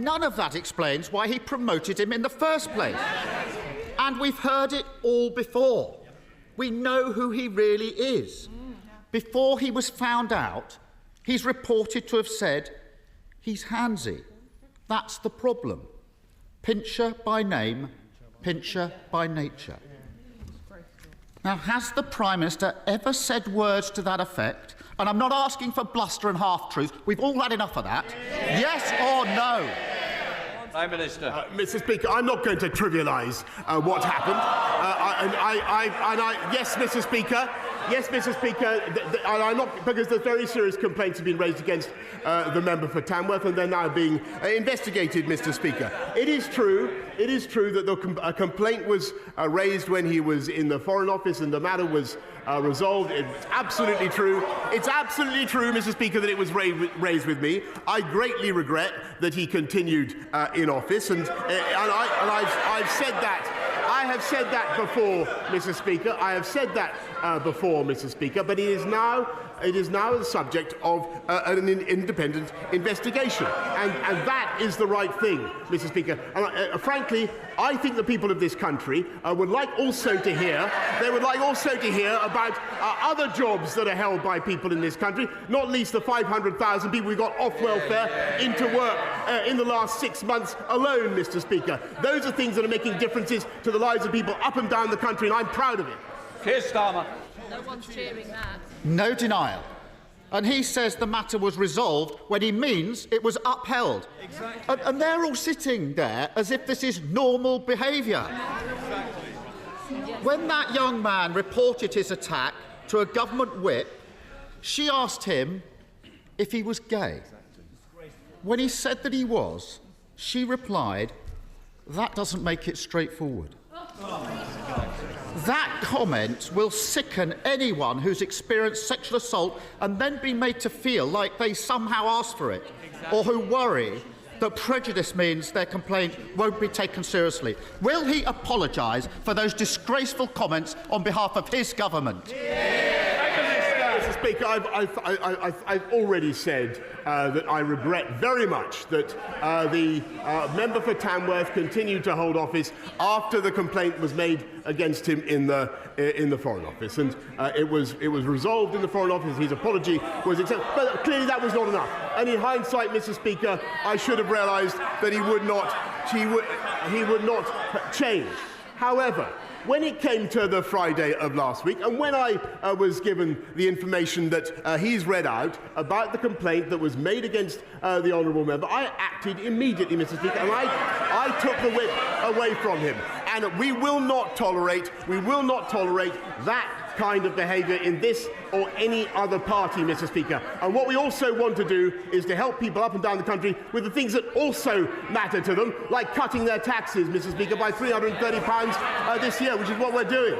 none of that explains why he promoted him in the first place. And we've heard it all before. We know who he really is. Before he was found out, he's reported to have said he's handsy. That's the problem. Pincher by name, pincher by nature. Now, has the Prime Minister ever said words to that effect? And I'm not asking for bluster and half-truth. We've all had enough of that. Yes or no? Prime Minister. Mr. Speaker, I'm not going to trivialise what happened. Yes, Mr. Speaker. Yes, Mr. Speaker, I'm not, because there's very serious complaints have been raised against the member for Tamworth, and they're now being investigated, Mr. Speaker. It is true that a complaint was raised when he was in the Foreign Office, and the matter was resolved. It's absolutely true. It's absolutely true, Mr. Speaker, that it was raised with me. I greatly regret that he continued in office, and I've said that. I have said that before, Mr. Speaker. I have said that before, Mr. Speaker. But it is now the subject of an independent investigation, and that is the right thing, Mr. Speaker. And frankly, I think the people of this country would like also to hear. They would like also to hear about other jobs that are held by people in this country, not least the 500,000 people who got off welfare into work in the last 6 months alone, Mr. Speaker. Those are things that are making differences to the lives of people up and down the country, and I'm proud of it. Keir Starmer. No one's cheering that. No denial. And he says the matter was resolved when he means it was upheld. Exactly. And they're all sitting there as if this is normal behaviour. Exactly. When that young man reported his attack to a government whip, she asked him if he was gay. When he said that he was, she replied, "That doesn't make it straightforward." That comment will sicken anyone who's experienced sexual assault and then be made to feel like they somehow asked for it, or who worry that prejudice means their complaint won't be taken seriously. Will he apologise for those disgraceful comments on behalf of his government? Mr. Speaker, I've already said that I regret very much that the member for Tamworth continued to hold office after the complaint was made against him in the Foreign Office, and it was resolved in the Foreign Office. His apology was accepted, but clearly that was not enough. And in hindsight, Mr. Speaker, I should have realised that he would not change. However, when it came to the Friday of last week, and when I was given the information that he's read out about the complaint that was made against the honourable member, I acted immediately, Mr. Speaker, and I took the whip away from him. And we will not tolerate that kind of behaviour in this or any other party, Mr. Speaker. And what we also want to do is to help people up and down the country with the things that also matter to them, like cutting their taxes, Mr. Speaker, by £330 this year, which is what we're doing.